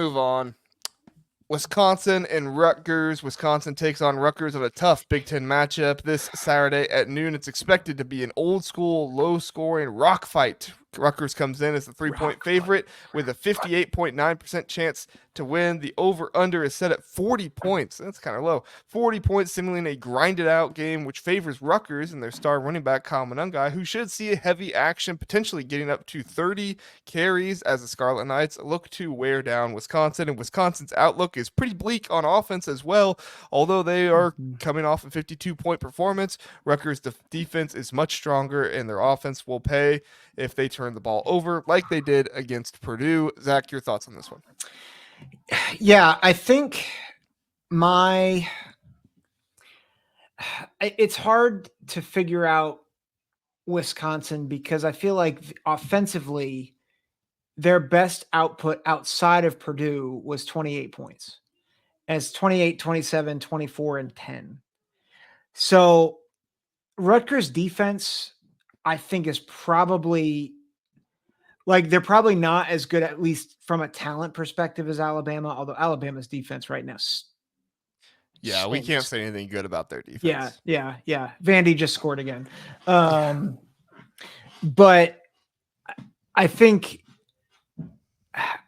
Move on. Wisconsin and Rutgers. Wisconsin takes on Rutgers in a tough Big Ten matchup this Saturday at noon. It's expected to be an old school, low scoring rock fight. Rutgers comes in as the 3 point favorite with a 58.9% chance to win. The over under is set at 40 points. That's kind of low. 40 points, signaling a grinded out game, which favors Rutgers and their star running back, Kyle Menungai, who should see a heavy action, potentially getting up to 30 carries as the Scarlet Knights look to wear down Wisconsin. And Wisconsin's outlook is pretty bleak on offense as well, although they are coming off a 52-point performance. Rutgers' defense is much stronger, and their offense will pay if they turn the ball over like they did against Purdue. Zach, your thoughts on this one? Yeah, I think it's hard to figure out Wisconsin because I feel like offensively, their best output outside of Purdue was 28 points, as 28, 27, 24, and 10. So Rutgers defense, I think, is probably they're probably not as good, at least from a talent perspective, as Alabama, although Alabama's defense right now. Yeah, we can't say anything good about their defense. Yeah. Vandy just scored again. But I think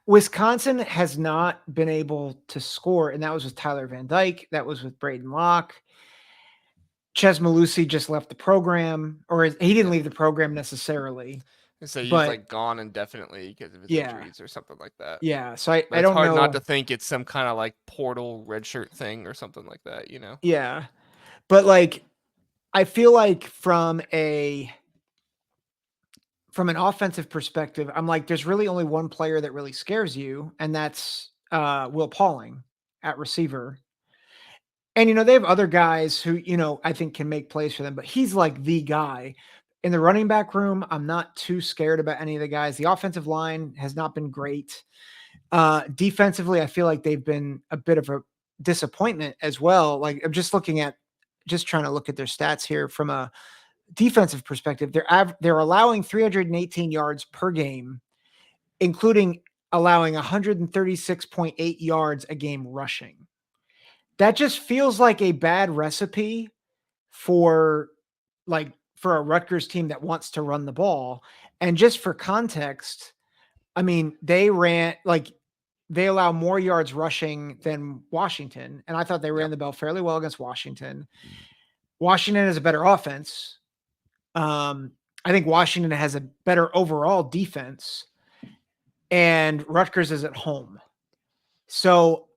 Wisconsin has not been able to score, and that was with Tyler Van Dyke. That was with Braden Locke. Ches Malusi just left the program, or he didn't leave the program necessarily. So he's like gone indefinitely because of his injuries or something like that. Yeah, so I don't know. It's hard not to think it's some kind of like portal redshirt thing or something like that, you know? Yeah, but I feel like from an offensive perspective, I'm like, there's really only one player that really scares you, and that's Will Pauling at receiver. And, they have other guys who, I think can make plays for them, but he's like the guy. In the running back room, I'm not too scared about any of the guys. The offensive line has not been great. Defensively, I feel like they've been a bit of a disappointment as well. Like I'm just trying to look at their stats here from a defensive perspective. They're allowing 318 yards per game, including allowing 136.8 yards a game rushing. That just feels like a bad recipe for a Rutgers team that wants to run the ball. And just for context, I mean, they allow more yards rushing than Washington. And I thought they ran the ball fairly well against Washington. Washington has a better offense. I think Washington has a better overall defense, and Rutgers is at home. So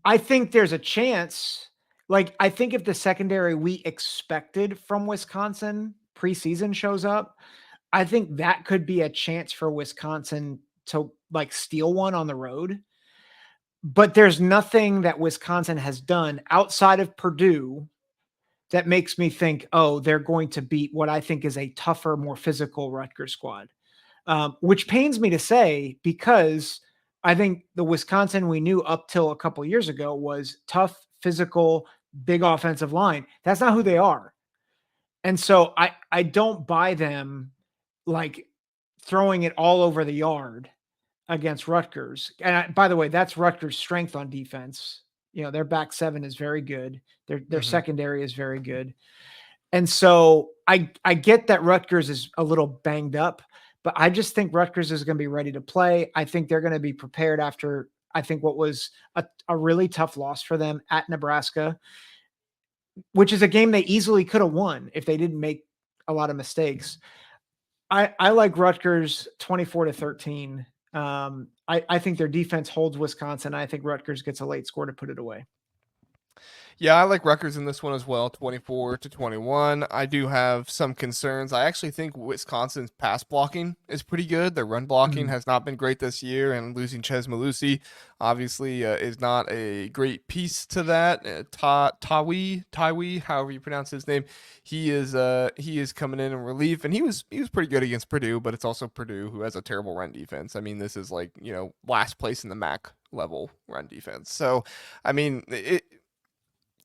I think there's a chance. I think if the secondary we expected from Wisconsin preseason shows up, I think that could be a chance for Wisconsin to steal one on the road. But there's nothing that Wisconsin has done outside of Purdue that makes me think, oh, they're going to beat what I think is a tougher, more physical Rutgers squad, which pains me to say because I think the Wisconsin we knew up till a couple years ago was tough, physical, big offensive line. That's not who they are. And so I don't buy them throwing it all over the yard against Rutgers. And by the way, that's Rutgers' strength on defense. Their back seven is very good. Their secondary is very good. And so I get that Rutgers is a little banged up, but I just think Rutgers is going to be ready to play. I think they're going to be prepared after, I think, what was a really tough loss for them at Nebraska, which is a game they easily could have won if they didn't make a lot of mistakes. I like Rutgers 24-13. I think their defense holds Wisconsin. I think Rutgers gets a late score to put it away. Yeah, I like Rutgers in this one as well, 24-21. I do have some concerns. I actually think Wisconsin's pass blocking is pretty good. Their run blocking has not been great this year, and losing Ches Malusi obviously is not a great piece to that. Taiwi, however you pronounce his name, he is coming in relief, and he was pretty good against Purdue, but it's also Purdue who has a terrible run defense. I mean, this is last place in the MAC level run defense. So, I mean,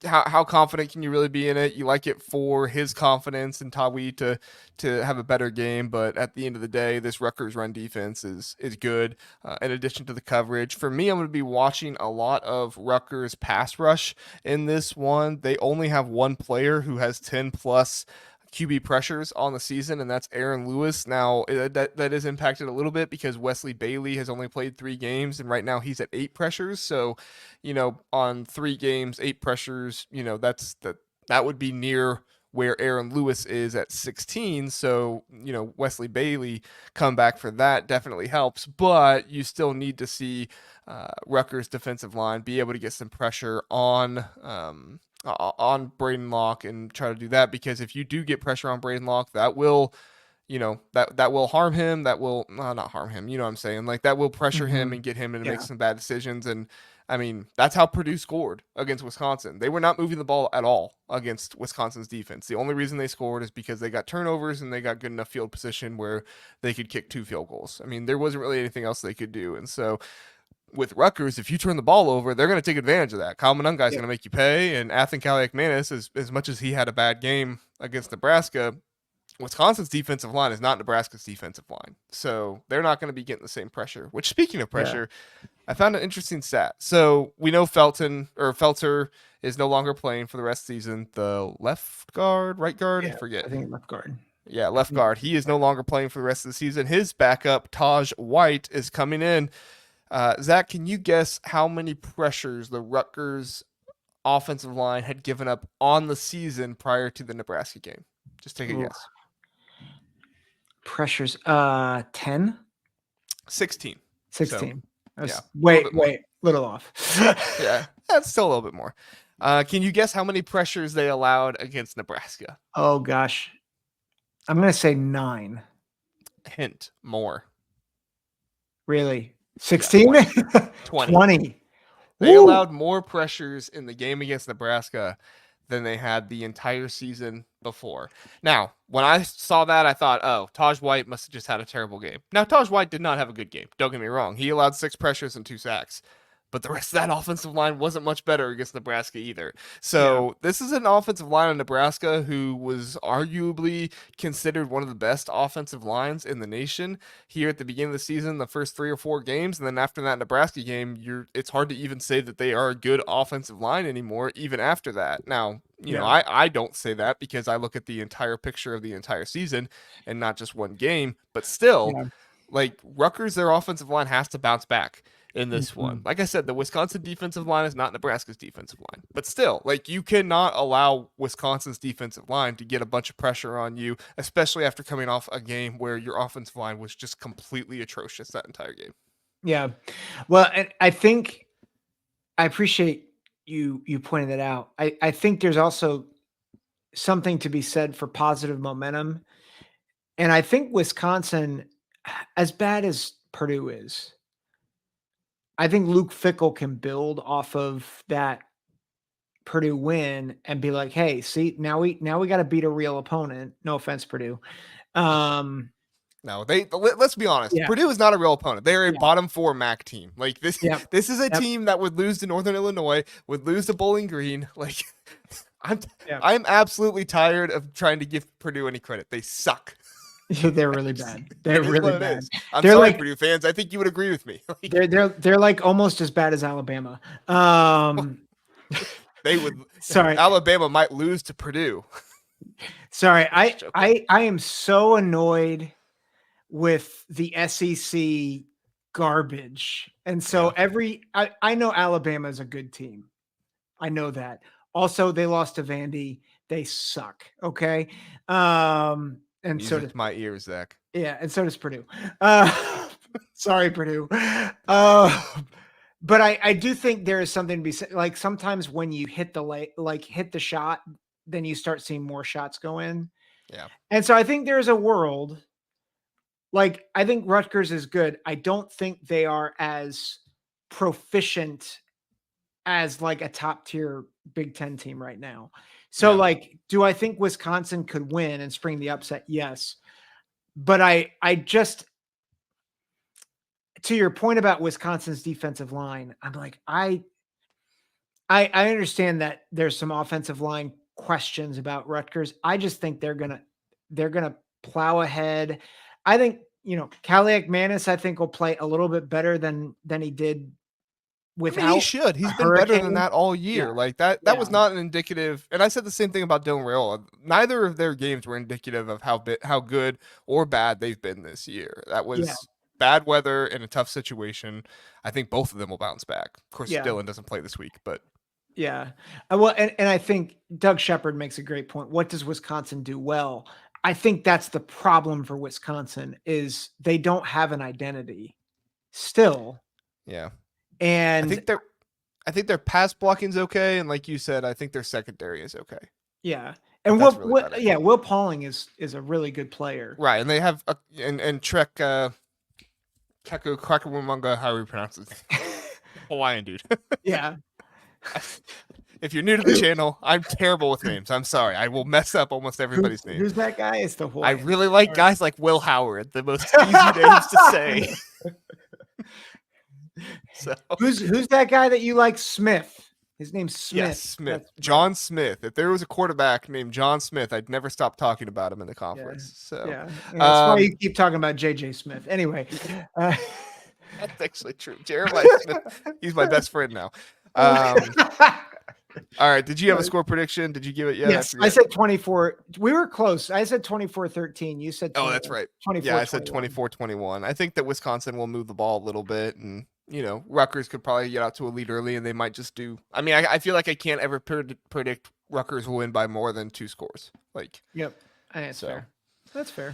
how confident can you really be in it? You like it for his confidence and Tawi to have a better game, but at the end of the day, this Rutgers run defense is good. In addition to the coverage, for me, I'm going to be watching a lot of Rutgers pass rush in this one. They only have one player who has 10 plus QB pressures on the season, and that's Aaron Lewis. Now that is impacted a little bit because Wesley Bailey has only played 3 games, and right now he's at 8 pressures. So, on 3 games, 8 pressures, that would be near where Aaron Lewis is at 16. So, Wesley Bailey come back for that definitely helps, but you still need to see Rutgers defensive line be able to get some pressure on Braden Locke and try to do that, because if you do get pressure on Braden Locke, that will that will harm him. That will not harm him. You know what I'm saying? Like that will pressure him Mhm. and get him to make Yeah. some bad decisions. And I mean, that's how Purdue scored against Wisconsin. They were not moving the ball at all against Wisconsin's defense. The only reason they scored is because they got turnovers and they got good enough field position where they could kick 2 field goals. I mean, there wasn't really anything else they could do. And so with Rutgers, if you turn the ball over, they're going to take advantage of that. Kyle Menungai is Yeah. going to make you pay, and Athan Kaliakmanis, as much as he had a bad game against Nebraska, Wisconsin's defensive line is not Nebraska's defensive line. So they're not going to be getting the same pressure. Which, speaking of Yeah. pressure, I found an interesting stat. So we know Felter is no longer playing for the rest of the season. The left guard, right guard, I Yeah. forget. I think left guard. Yeah, I left think. guard. He is no longer playing for the rest of the season. His backup, Taj White, is coming in. Zach, can you guess how many pressures the Rutgers offensive line had given up on the season prior to the Nebraska game? Just take a Ooh, guess. pressures. 10, 16. So, 16. yeah, That's a little wait, bit more. little off. Yeah, that's still a little bit more. Can you guess how many pressures they allowed against Nebraska? Oh gosh. I'm gonna say 9. Hint, more. Really? Yeah, 16? 20. 20. 20. They Woo! allowed more pressures in the game against Nebraska than they had the entire season before. Now, when I saw that, I thought, oh, Taj White must have just had a terrible game. Now, Taj White did not have a good game. Don't get me wrong. He allowed 6 pressures and 2 sacks. But the rest of that offensive line wasn't much better against Nebraska either. Yeah. So this is an offensive line in Nebraska who was arguably considered one of the best offensive lines in the nation here at the beginning of the season, the first 3 or 4 games, and then after that Nebraska game, it's hard to even say that they are a good offensive line anymore, even after that. Now, Yeah. I don't say that because I look at the entire picture of the entire season and not just one game, but still, Yeah. like Rutgers, their offensive line has to bounce back in this one. Mhm. Like I said, the Wisconsin defensive line is not Nebraska's defensive line, but still, like you cannot allow Wisconsin's defensive line to get a bunch of pressure on you, especially after coming off a game where your offensive line was just completely atrocious that entire game. Yeah. Well, and I think I appreciate you pointing that out. I think there's also something to be said for positive momentum. And I think Wisconsin, as bad as Purdue is, I think Luke Fickle can build off of that Purdue win and be like, "Hey, see, now we got to beat a real opponent." No offense, Purdue. Um, No, let's be honest. yeah, Purdue is not a real opponent. They are a yeah, bottom 4 MAC team. Like this, yep, this is a yep, team that would lose to Northern Illinois, would lose to Bowling Green. Like, I'm yep. I'm absolutely tired of trying to give Purdue any credit. They suck. They're really bad. They're It is really what it bad. is. I'm They're sorry, like Purdue fans. I think you would agree with me. Like, they're like almost as bad as Alabama. Um, they would. sorry, Alabama might lose to Purdue. sorry. Just joking. I am so annoyed with the SEC garbage. And so Yeah, I know Alabama is a good team. I know that. Also, they lost to Vandy. They suck. Okay. And so music does to my ears, Zach. yeah, and so does Purdue. Sorry, Purdue. Uh, but I do think there is something to be said. Like sometimes when you hit hit the shot, then you start seeing more shots go in. Yeah, And so I think there's a world. Like, I think Rutgers is good. I don't think they are as proficient as like a top tier Big Ten team right now. So, yeah. like, do I think Wisconsin could win and spring the upset? Yes. But I just, to your point about Wisconsin's defensive line, I'm like, I understand that there's some offensive line questions about Rutgers. I just think they're gonna plow ahead. I think, Kaliak Manis, I think, will play a little bit better than he did I mean, he without should. a He's been better than hurricane. that all Yeah, year. Like that yeah, was not an indicative. And I said the same thing about Dylan Raiola. Neither of their games were indicative of how good or bad they've been this year. That yeah, was bad weather in a tough situation. I think both of them will bounce back. Of course, yeah, Dylan doesn't play this week, but yeah. Well, and I think Doug Shepard makes a great point. What does Wisconsin do well? I think that's the problem for Wisconsin is they don't have an identity still. yeah, I And think their I think their pass blocking's okay, and like you said, I think their secondary is okay. yeah. But And that's really about it. Yeah, Will Pauling is a really good player. Right, and they have and Trek Keku Kwakamunga, how do we pronounce it? Hawaiian dude. Yeah. If you're new to the channel, I'm terrible with names. I'm sorry. I will mess up almost everybody's name. Who's that guy? It's the I Hawaiian. really like guys like Will Howard, the most easy names to say. So Who's that guy that you like? Smith. His name's Smith. yes, Smith. That's John Smith. If there was a quarterback named John Smith, I'd never stop talking about him in the yeah. conference. So Yeah. That's why you keep talking about JJ Smith. Anyway. that's actually true. Jeremiah Smith, he's my best friend now. All right. Did you have a score prediction? Did you give it yet? Yes, I said 24. We were close. I said 24-13. You said 20, oh, that's right. 24. Yeah, I said 24-21. I think that Wisconsin will move the ball a little bit, and Rutgers could probably get out to a lead early, and they might just do. I mean, I feel like I can't ever predict Rutgers will win by more than 2 scores. Like, yep, that's fair. That's fair.